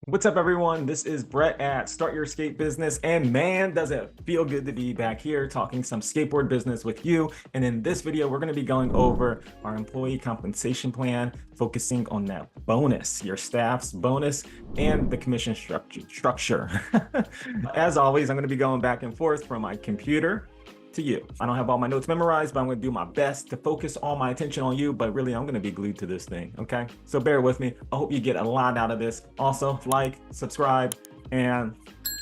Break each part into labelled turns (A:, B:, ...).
A: What's up, everyone? This is Brett at Start Your Skate Business. And man, does it feel good to be back here talking some skateboard business with you. And in this video, we're going to be going over our employee compensation plan, focusing on that bonus, your staff's bonus, and the commission structure. As always, I'm going to be going back and forth from my computer to you. I don't have all my notes memorized, but I'm going to do my best to focus all my attention on you. But really, I'm going to be glued to this thing. Okay, so bear with me. I hope you get a lot out of this. Also, like, subscribe, and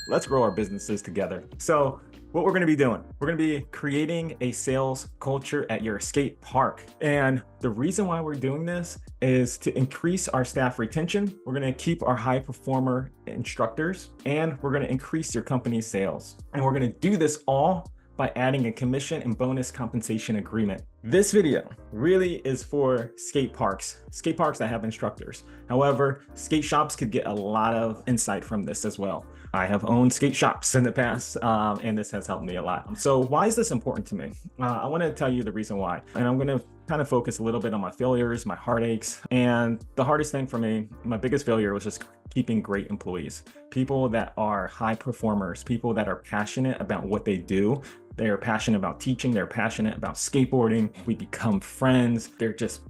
A: let's grow our businesses together. So what we're going to be doing, we're going to be creating a sales culture at your skate park. And the reason why we're doing this is to increase our staff retention. We're going to keep our high performer instructors, and we're going to increase your company's sales. And we're going to do this all by adding a commission and bonus compensation agreement. This video really is for skate parks that have instructors. However, skate shops could get a lot of insight from this as well. I have owned skate shops in the past, and this has helped me a lot. So why is this important to me? I want to tell you the reason why, and I'm going to kind of focus a little bit on my failures, my heartaches. And the hardest thing for me, my biggest failure, was just keeping great employees, people that are high performers, people that are passionate about what they do. They are passionate about teaching. They're passionate about skateboarding. We become friends. They're just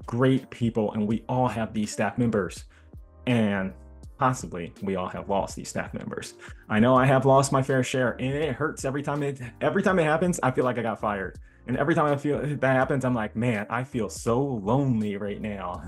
A: great people. And we all have these staff members, and possibly we all have lost these staff members. I know I have lost my fair share, and it hurts every time it happens. I feel like I got fired. And every time I feel that happens, I'm like, man, I feel so lonely right now.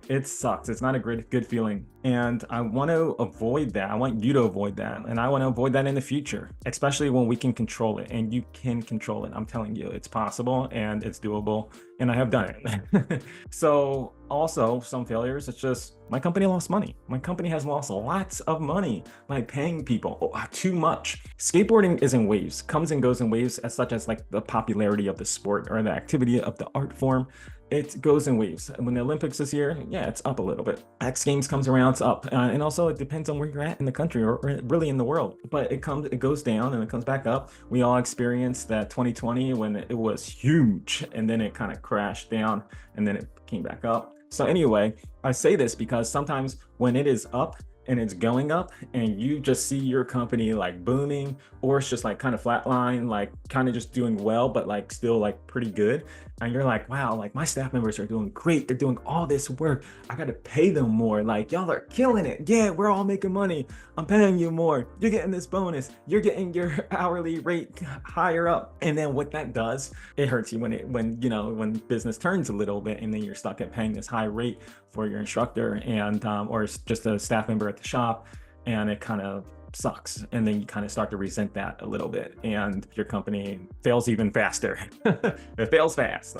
A: It sucks. It's not a good feeling. And I want to avoid that. I want you to avoid that. And I want to avoid that in the future, especially when we can control it. And you can control it. I'm telling you, it's possible and it's doable. And I have done it. So also some failures, it's just my company lost money. My company has lost lots of money by paying people too much. Skateboarding is in waves, comes and goes in waves, as such as like the popularity of the sport or the activity of the art form. It goes in waves. When the Olympics this year, yeah, it's up a little bit. X Games comes around, it's up. And also it depends on where you're at in the country or really in the world. But it goes down and it comes back up. We all experienced that 2020 when it was huge, and then it kind of crashed down and then it came back up. So anyway, I say this because sometimes when it is up and it's going up and you just see your company like booming, or it's just like kind of flatline, like kind of just doing well, but like still like pretty good. And you're like, wow, like my staff members are doing great. They're doing all this work. I got to pay them more. Like y'all are killing it. Yeah, we're all making money. I'm paying you more. You're getting this bonus. You're getting your hourly rate higher up. And then what that does, it hurts you when business turns a little bit and then you're stuck at paying this high rate for your instructor and or it's just a staff member at the shop, and it kind of sucks. And then you kind of start to resent that a little bit, and your company fails even faster. It fails fast.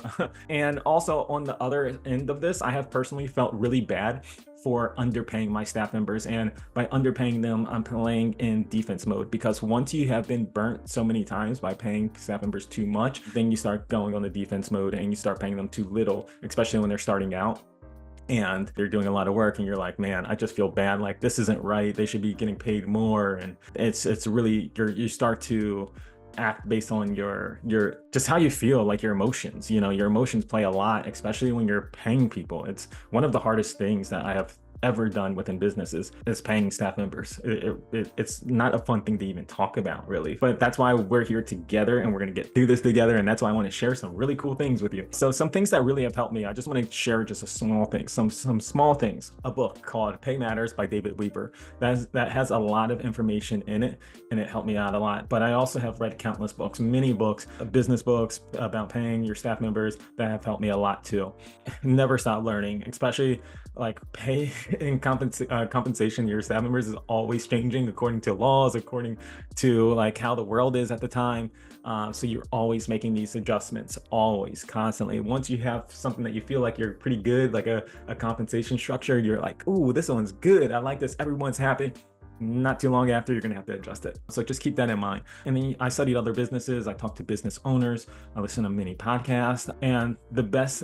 A: And also on the other end of this, I have personally felt really bad for underpaying my staff members. And by underpaying them, I'm playing in defense mode, because once you have been burnt so many times by paying staff members too much, then you start going on the defense mode and you start paying them too little, especially when they're starting out and they're doing a lot of work, and you're like, man, I just feel bad. Like this isn't right. They should be getting paid more. And it's really, you start to act based on your just how you feel, like your emotions. Your emotions play a lot, especially when you're paying people. It's one of the hardest things that I have ever done within businesses is paying staff members. It's not a fun thing to even talk about, really, but that's why we're here together and we're going to get through this together. And that's why I want to share some really cool things with you. So some things that really have helped me, I just want to share just a small thing, some small things. A book called Pay Matters by David Weber that has a lot of information in it, and it helped me out a lot. But I also have read countless books, many books, business books about paying your staff members that have helped me a lot too. Never stop learning, especially like pay and compensation your staff members is always changing according to laws, according to like how the world is at the time. So you're always making these adjustments, always, constantly. Once you have something that you feel like you're pretty good, like a compensation structure, you're like, ooh, this one's good. I like this. Everyone's happy. Not too long after, you're going to have to adjust it. So just keep that in mind. And then I studied other businesses. I talked to business owners. I listened to many podcasts. And the best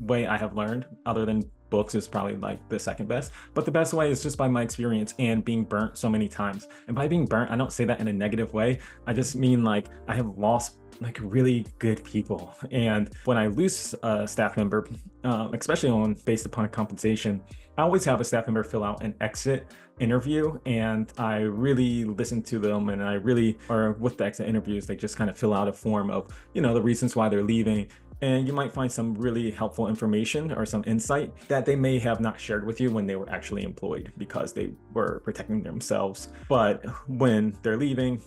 A: way I have learned, other than books, is probably like the second best, but the best way is just by my experience and being burnt so many times. And by being burnt, I don't say that in a negative way. I just mean like I have lost like really good people. And when I lose a staff member, especially based upon compensation, I always have a staff member fill out an exit interview, and I really listen to them, and I really, or with the exit interviews, they just kind of fill out a form of, the reasons why they're leaving. And you might find some really helpful information or some insight that they may have not shared with you when they were actually employed because they were protecting themselves. But when they're leaving,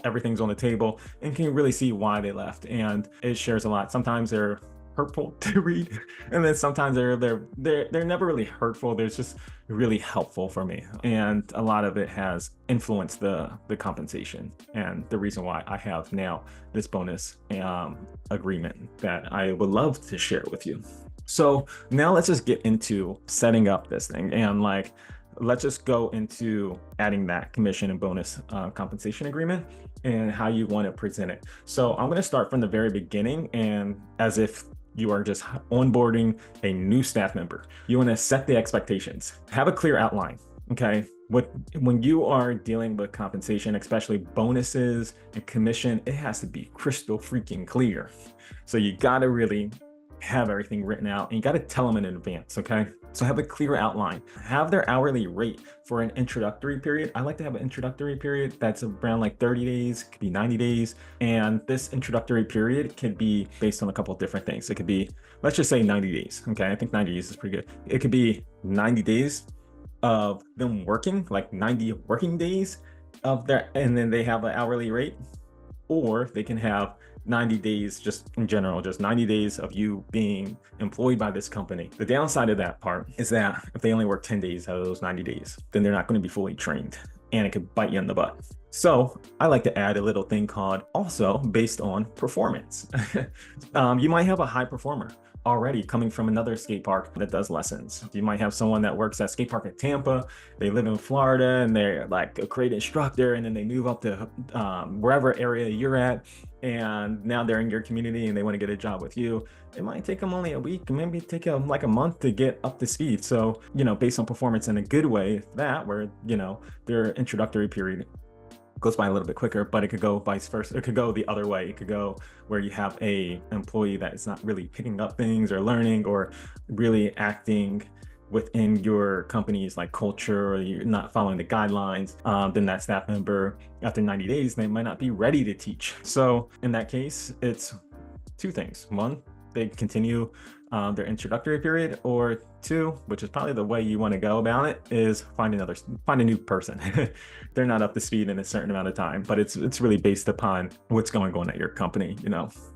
A: everything's on the table, and can really see why they left. And it shares a lot. Sometimes they're hurtful to read, and then sometimes they're never really hurtful. They're just really helpful for me, and a lot of it has influenced the compensation and the reason why I have now this bonus agreement that I would love to share with you. So now let's just get into setting up this thing, and let's just go into adding that commission and bonus compensation agreement and how you want to present it. So I'm going to start from the very beginning, and as if you are just onboarding a new staff member, you want to set the expectations, have a clear outline. Okay. When you are dealing with compensation, especially bonuses and commission, it has to be crystal freaking clear. So you got to really have everything written out, and you got to tell them in advance. Okay. So have a clear outline, have their hourly rate for an introductory period. I like to have an introductory period that's around like 30 days, could be 90 days. And this introductory period could be based on a couple of different things. It could be, let's just say 90 days. Okay. I think 90 days is pretty good. It could be 90 days of them working, like 90 working days of their, and then they have an hourly rate, or they can have 90 days just in general, just 90 days of you being employed by this company. The downside of that part is that if they only work 10 days out of those 90 days, then they're not going to be fully trained, and it could bite you in the butt. So I like to add a little thing called also based on performance. You might have a high performer already coming from another skate park that does lessons. You might have someone that works at skate park in Tampa, they live in Florida, and they're like a great instructor, and then they move up to wherever area you're at, and now they're in your community and they want to get a job with you. It might take them only a week, maybe take them like a month to get up to speed. So, based on performance in a good way, where their introductory period goes by a little bit quicker, but it could go vice versa. It could go the other way. It could go where you have a employee that is not really picking up things or learning or really acting within your company's like culture, or you're not following the guidelines. Then that staff member, after 90 days, they might not be ready to teach. So in that case, it's two things. One, they continue their introductory period, or two, which is probably the way you want to go about it, is find a new person. They're not up to speed in a certain amount of time, but it's really based upon what's going on at your company,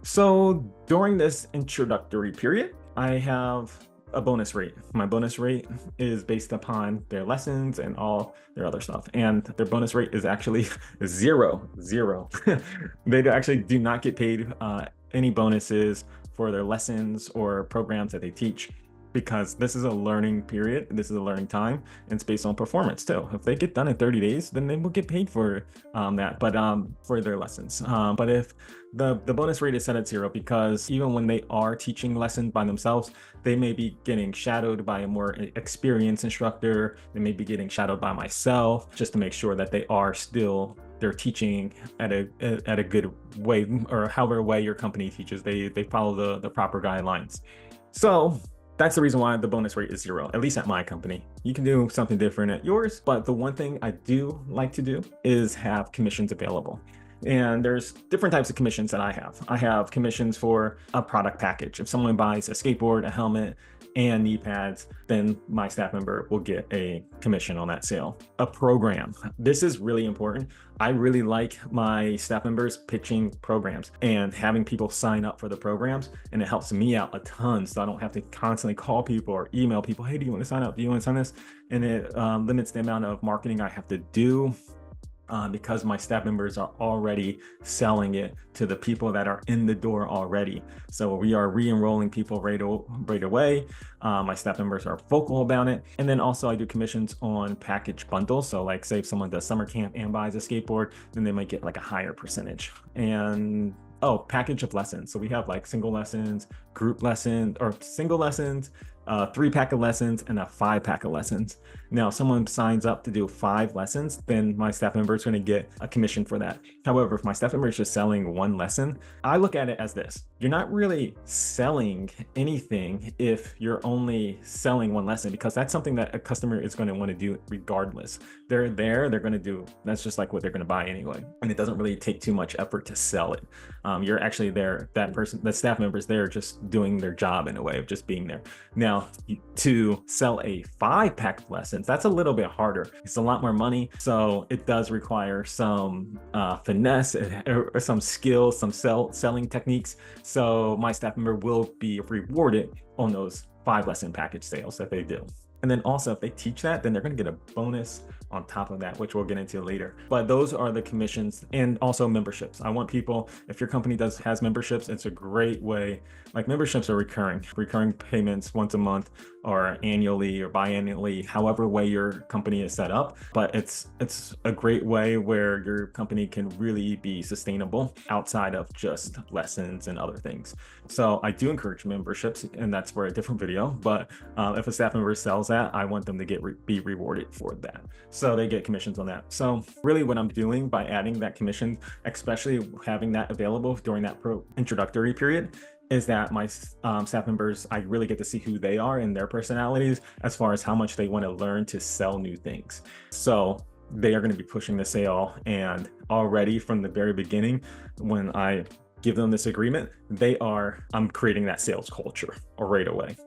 A: So during this introductory period, I have a bonus rate. My bonus rate is based upon their lessons and all their other stuff, and their bonus rate is actually zero. They actually do not get paid any bonuses for their lessons or programs that they teach, because this is a learning period, this is a learning time, and it's based on performance too. If they get done in 30 days, then they will get paid for that, but for their lessons. But if the bonus rate is set at zero, because even when they are teaching lessons by themselves, they may be getting shadowed by a more experienced instructor, they may be getting shadowed by myself, just to make sure that they're teaching at a good way, or however way your company teaches, they follow the proper guidelines. So that's the reason why the bonus rate is zero, at least at my company. You can do something different at yours, but the one thing I do like to do is have commissions available. And there's different types of commissions that I have. I have commissions for a product package. If someone buys a skateboard, a helmet, and knee pads, then my staff member will get a commission on that sale. A program. This is really important. I really like my staff members pitching programs and having people sign up for the programs, and it helps me out a ton, so I don't have to constantly call people or email people, hey, do you want to sign up? Do you want to sign this? And it limits the amount of marketing I have to do, because my staff members are already selling it to the people that are in the door already. So we are re-enrolling people right away. My staff members are vocal about it. And then also I do commissions on package bundles. So like say if someone does summer camp and buys a skateboard, then they might get like a higher percentage. And package of lessons. So we have like single lessons, group lessons, or single lessons, a 3-pack of lessons and a 5-pack of lessons. Now, if someone signs up to do 5 lessons, then my staff member is going to get a commission for that. However, if my staff member is just selling 1 lesson, I look at it as this: you're not really selling anything if you're only selling 1 lesson, because that's something that a customer is going to want to do regardless. They're there, they're going to do, that's just like what they're going to buy anyway. And it doesn't really take too much effort to sell it. You're actually there, that person, the staff member's there just doing their job in a way of just being there. Now, to sell a 5-pack of lessons, that's a little bit harder. It's a lot more money. So it does require some finesse or some skills, some selling techniques. So my staff member will be rewarded on those 5 lesson package sales that they do. And then also, if they teach that, then they're going to get a bonus on top of that, which we'll get into later. But those are the commissions, and also memberships. I want people, if your company has memberships, it's a great way. Like, memberships are recurring payments once a month or annually or biannually, however way your company is set up. But it's a great way where your company can really be sustainable outside of just lessons and other things. So I do encourage memberships, and that's for a different video. But if a staff member sells that, I want them to be rewarded for that. So they get commissions on that. So really what I'm doing by adding that commission, especially having that available during that introductory period, is that my staff members, I really get to see who they are and their personalities as far as how much they want to learn to sell new things. So they are going to be pushing the sale, and already from the very beginning, when I give them this agreement, I'm creating that sales culture right away.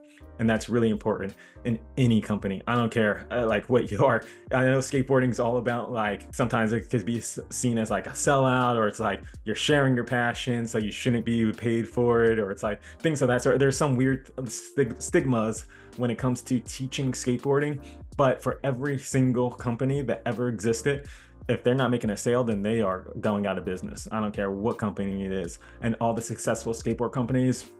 A: And that's really important in any company. I don't care like what you are. I know skateboarding is all about, like, sometimes it could be seen as like a sellout, or it's like you're sharing your passion, so you shouldn't be paid for it, or it's like things of that sort. There's some weird stigmas when it comes to teaching skateboarding. But for every single company that ever existed, if they're not making a sale, then they are going out of business. I don't care what company it is. And all the successful skateboard companies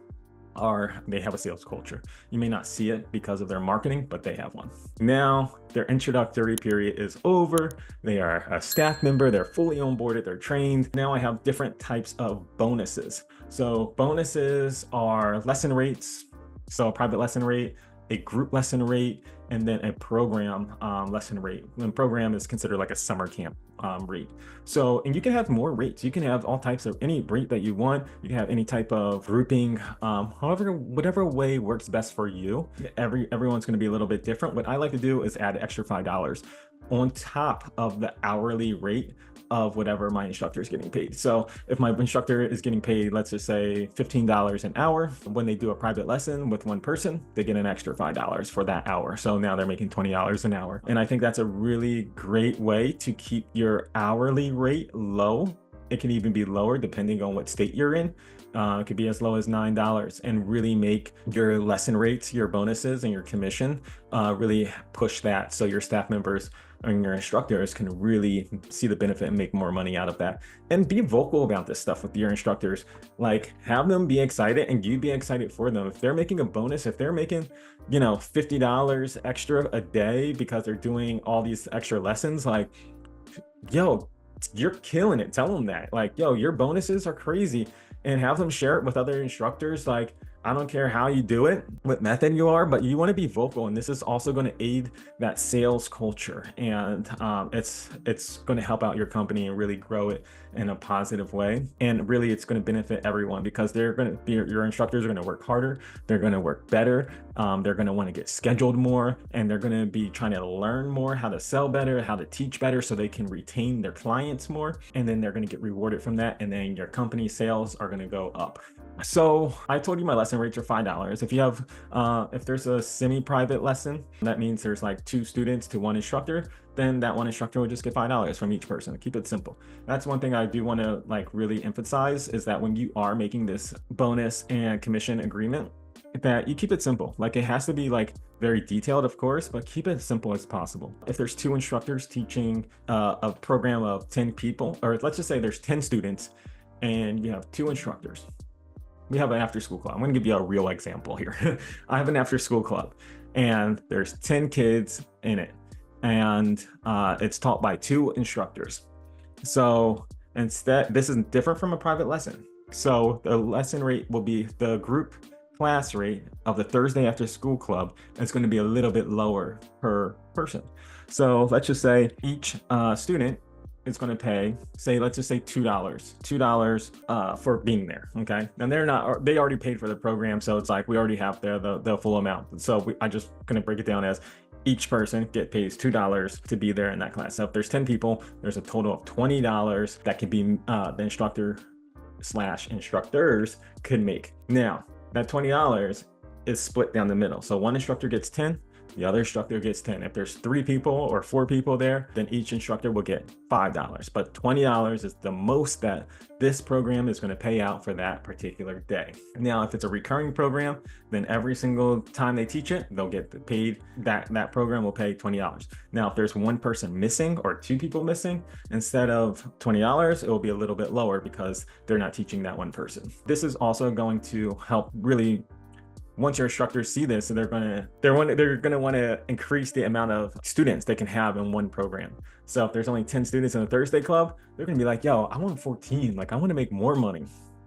A: they have a sales culture. You may not see it because of their marketing, but they have one. Now their introductory period is over. They are a staff member, they're fully onboarded, they're trained. Now I have different types of bonuses. So bonuses are lesson rates. So a private lesson rate, a group lesson rate, and then a program lesson rate. And program is considered like a summer camp rate. So, and you can have more rates. You can have all types of any rate that you want. You can have any type of grouping, whatever way works best for you. Everyone's going to be a little bit different. What I like to do is add extra $5 on top of the hourly rate of whatever my instructor is getting paid. So if my instructor is getting paid, let's just say $15 an hour, when they do a private lesson with one person, they get an extra $5 for that hour. So now they're making $20 an hour. And I think that's a really great way to keep your hourly rate low. It can even be lower depending on what state you're in. It could be as low as $9, and really make your lesson rates, your bonuses, and your commission really push that, so your staff members and your instructors can really see the benefit and make more money out of that. And be vocal about this stuff with your instructors. Like, have them be excited and you be excited for them. If they're making a bonus, if they're making, $50 extra a day because they're doing all these extra lessons, like, yo, you're killing it. Tell them that, like, yo, your bonuses are crazy, and have them share it with other instructors. Like, I don't care how you do it, what method you are, but you want to be vocal. And this is also going to aid that sales culture. And it's going to help out your company and really grow it in a positive way. And really, it's going to benefit everyone, because your instructors are going to work harder. They're going to work better. They're going to want to get scheduled more, and they're going to be trying to learn more how to sell better, how to teach better, so they can retain their clients more. And then they're going to get rewarded from that. And then your company sales are going to go up. So I told you my lesson rates are $5. If you have, if there's a semi-private lesson, that means there's like 2 students to 1 instructor, then that 1 instructor will just get $5 from each person. Keep it simple. That's one thing I do want to really emphasize, is that when you are making this bonus and commission agreement, that you keep it simple. Like, it has to be very detailed, of course, but keep it as simple as possible. If there's 2 instructors teaching a program of 10 people, or let's just say there's 10 students and you have 2 instructors. We have an after-school club. I'm going to give you a real example here. I have an after-school club, and there's 10 kids in it, and it's taught by 2 instructors. So instead, this is different from a private lesson. So the lesson rate will be, the group class rate of the Thursday after school club is going to be a little bit lower per person. So let's just say each student is going to pay, say, let's just say $2 for being there. Okay. And they already paid for the program. So it's like, we already have the full amount. So I just going to break it down as each person pays $2 to be there in that class. So if there's 10 people, there's a total of $20 that could be the instructor/instructors could make. Now, that $20 is split down the middle. So one instructor gets 10, the other instructor gets 10. If there's 3 people or 4 people there, then each instructor will get $5. But $20 is the most that this program is going to pay out for that particular day. Now, if it's a recurring program, then every single time they teach it, they'll get paid. That program will pay $20. Now, if there's one person missing or 2 people missing, instead of $20, it will be a little bit lower because they're not teaching that one person. This is also going to help really, once your instructors see this, they're gonna want to increase the amount of students they can have in one program. So if there's only 10 students in a Thursday club, they're gonna be like, yo, I want 14. Like, I want to make more money.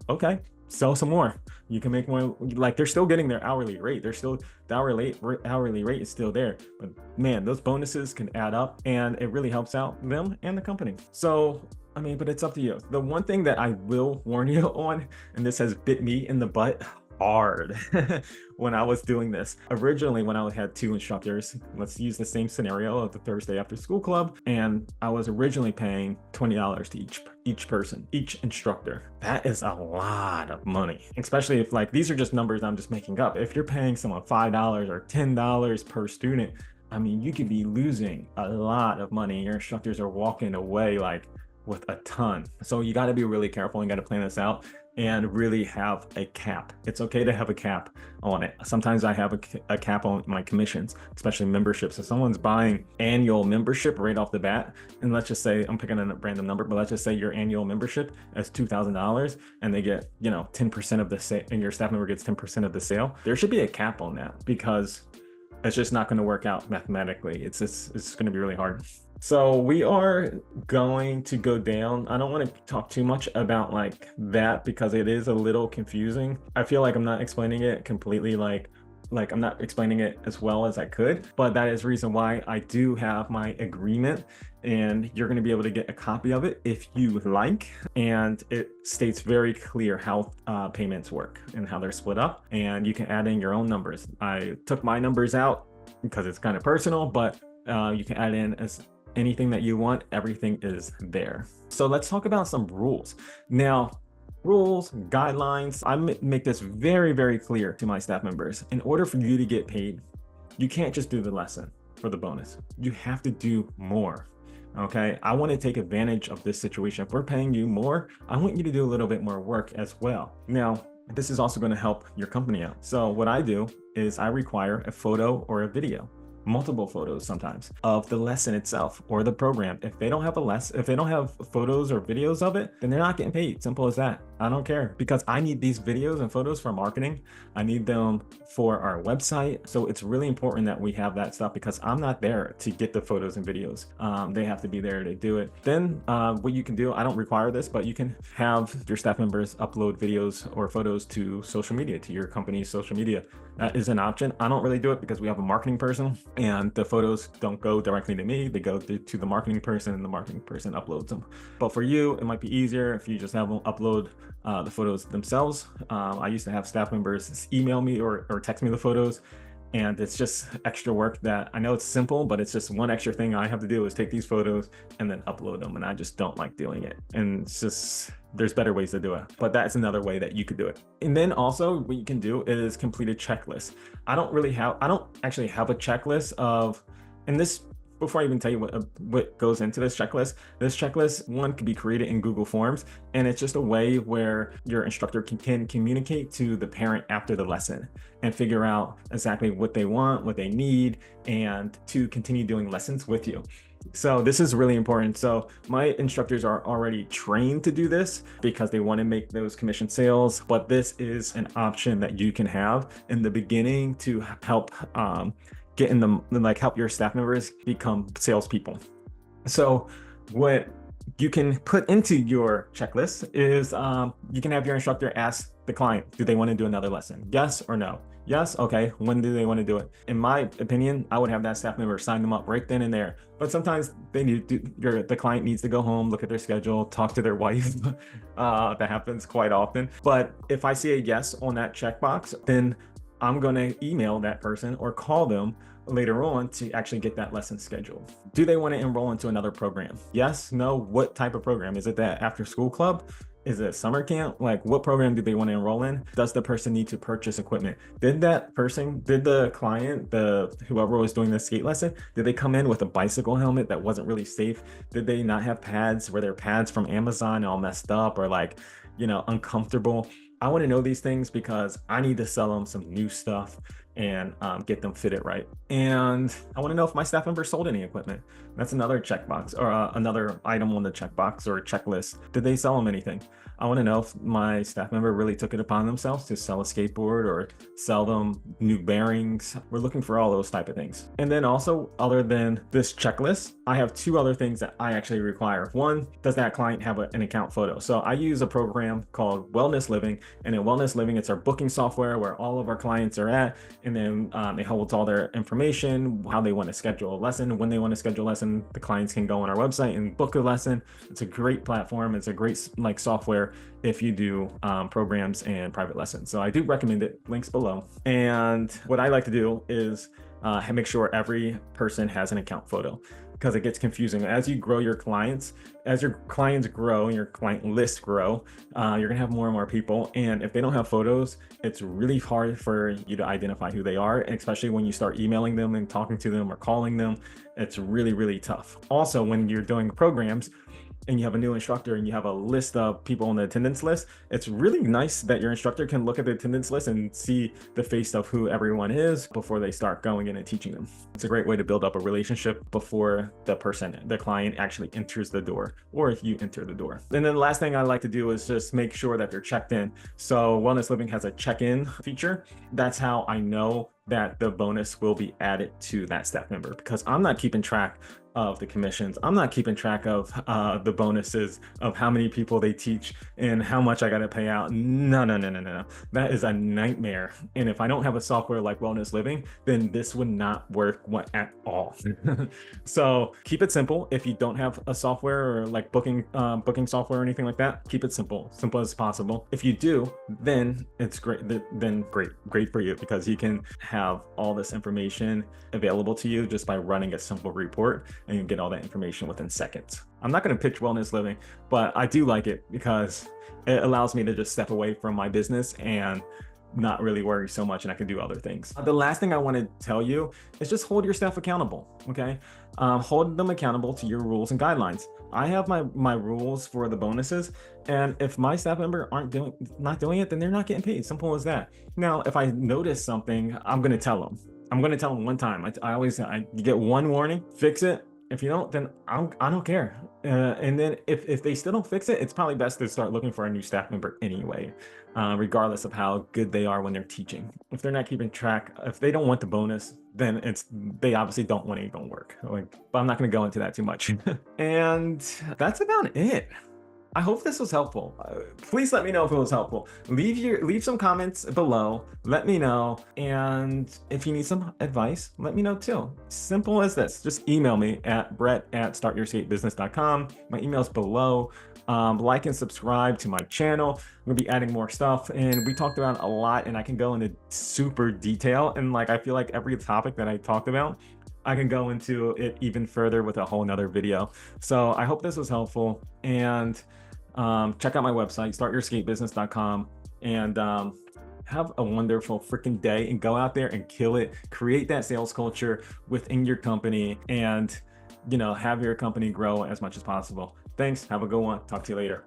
A: Okay, sell some more. You can make more. Like, they're still getting their hourly rate. The hourly rate is still there. But man, those bonuses can add up, and it really helps out them and the company. So I mean, but it's up to you. The one thing that I will warn you on, and this has bit me in the butt hard when I was doing this. Originally, when I had 2 instructors, let's use the same scenario of the Thursday after school club, and I was originally paying $20 to each instructor. That is a lot of money, especially if, like, these are just numbers I'm just making up. If you're paying someone $5 or $10 per student, I mean, you could be losing a lot of money. Your instructors are walking away like with a ton. So you got to be really careful and got to plan this out and really have a cap. It's okay to have a cap on it. Sometimes I have a cap on my commissions, especially memberships. If someone's buying annual membership right off the bat, and let's just say, I'm picking a random number, but let's just say your annual membership is $2,000 and they get, 10% of the sale, and your staff member gets 10% of the sale, there should be a cap on that, because it's just not going to work out mathematically. It's going to be really hard. So we are going to go down. I don't want to talk too much about like that because it is a little confusing. I feel like I'm not explaining it completely, like I'm not explaining it as well as I could, but that is the reason why I do have my agreement, and you're going to be able to get a copy of it if you like. And it states very clear how payments work and how they're split up, and you can add in your own numbers. I took my numbers out because it's kind of personal, but you can add in as anything that you want. Everything is there. So let's talk about some rules. Now, rules, guidelines, I make this very, very clear to my staff members. In order for you to get paid, you can't just do the lesson for the bonus. You have to do more. Okay, I want to take advantage of this situation. If we're paying you more, I want you to do a little bit more work as well. Now, this is also going to help your company out. So what I do is I require a photo or a video, multiple photos sometimes, of the lesson itself or the program. If they don't have if they don't have photos or videos of it, then they're not getting paid. Simple as that. I don't care, because I need these videos and photos for marketing. I need them for our website. So it's really important that we have that stuff, because I'm not there to get the photos and videos. They have to be there to do it. Then what you can do, I don't require this, but you can have your staff members upload videos or photos to social media, to your company's social media. That is an option. I don't really do it because we have a marketing person, and the photos don't go directly to me. They go to the marketing person, and the marketing person uploads them. But for you, it might be easier if you just have them upload the photos themselves. I used to have staff members email me or text me the photos, and it's just extra work that I know it's simple, but it's just one extra thing I have to do is take these photos and then upload them, and I just don't like doing it. And it's just, there's better ways to do it, but that's another way that you could do it. And then also what you can do is complete a checklist. I don't actually have a checklist of, and this, before I even tell you what goes into this checklist, one could be created in Google Forms, and it's just a way where your instructor can communicate to the parent after the lesson and figure out exactly what they want, what they need, and to continue doing lessons with you. So this is really important. So my instructors are already trained to do this because they want to make those commission sales, but this is an option that you can have in the beginning to help help your staff members become salespeople. So what you can put into your checklist is you can have your instructor ask the client, do they want to do another lesson? Yes or no? Yes. Okay. When do they want to do it? In my opinion, I would have that staff member sign them up right then and there. But sometimes they need to, the client needs to go home, look at their schedule, talk to their wife. That happens quite often. But if I see a yes on that checkbox, then I'm going to email that person or call them later on to actually get that lesson scheduled. Do they want to enroll into another program? Yes, no, what type of program? Is it that after school club? Is it summer camp? Like, what program do they want to enroll in? Does the person need to purchase equipment? Did the client, whoever was doing the skate lesson, did they come in with a bicycle helmet that wasn't really safe? Did they not have pads? Were their pads from Amazon all messed up or like, uncomfortable? I want to know these things because I need to sell them some new stuff and get them fitted right. And I want to know if my staff member sold any equipment. That's another checkbox or another item on the checkbox or checklist. Did they sell them anything? I want to know if my staff member really took it upon themselves to sell a skateboard or sell them new bearings. We're looking for all those type of things. And then also, other than this checklist, I have two other things that I actually require. One, does that client have an account photo? So I use a program called Wellness Living, and in Wellness Living, it's our booking software where all of our clients are at, and then it holds all their information, how they want to schedule a lesson, when they want to schedule a lesson. The clients can go on our website and book a lesson. It's a great platform. It's a great software if you do programs and private lessons. So I do recommend it. Links below. And what I like to do is make sure every person has an account photo, because it gets confusing. As you grow your clients, as your clients grow and your client lists grow, you're gonna have more and more people. And if they don't have photos, it's really hard for you to identify who they are, especially when you start emailing them and talking to them or calling them. It's really, really tough. Also, when you're doing programs, and you have a new instructor and you have a list of people on the attendance list, it's really nice that your instructor can look at the attendance list and see the face of who everyone is before they start going in and teaching them. It's a great way to build up a relationship before the client actually enters the door, or if you enter the door. And then the last thing I like to do is just make sure that they're checked in. So Wellness Living has a check-in feature. That's how I know that the bonus will be added to that staff member, because I'm not keeping track of the commissions. I'm not keeping track of the bonuses, of how many people they teach and how much I got to pay out. No. That is a nightmare. And if I don't have a software like Wellness Living, then this would not work at all. So keep it simple. If you don't have a software or like booking software or anything like that, keep it simple as possible. If you do, then it's great. Then great for you, because you can have all this information available to you just by running a simple report, and you get all that information within seconds. I'm not going to pitch Wellness Living, but I do like it because it allows me to just step away from my business and not really worry so much, and I can do other things. The last thing I want to tell you is just hold your staff accountable, okay? Hold them accountable to your rules and guidelines. I have my rules for the bonuses, and if my staff member not doing it, then they're not getting paid. Simple as that. Now, if I notice something, I'm going to tell them. I'm going to tell them one time. You get one warning, fix it. If you don't, then I don't care. And then if they still don't fix it, it's probably best to start looking for a new staff member anyway, regardless of how good they are when they're teaching. If they're not keeping track, if they don't want the bonus, then they obviously don't want to even work. But I'm not going to go into that too much. And that's about it. I hope this was helpful. Please let me know if it was helpful. Leave some comments below. Let me know. And if you need some advice, let me know too. Simple as this. Just email me at brett@startyourskatebusiness.com. My email's below. Like and subscribe to my channel. I'm gonna be adding more stuff, and we talked about a lot, and I can go into super detail. And I feel like every topic that I talked about, I can go into it even further with a whole nother video. So I hope this was helpful, and check out my website, startyourskatebusiness.com, and have a wonderful freaking day, and go out there and kill it. Create that sales culture within your company, and have your company grow as much as possible. Thanks. Have a good one. Talk to you later.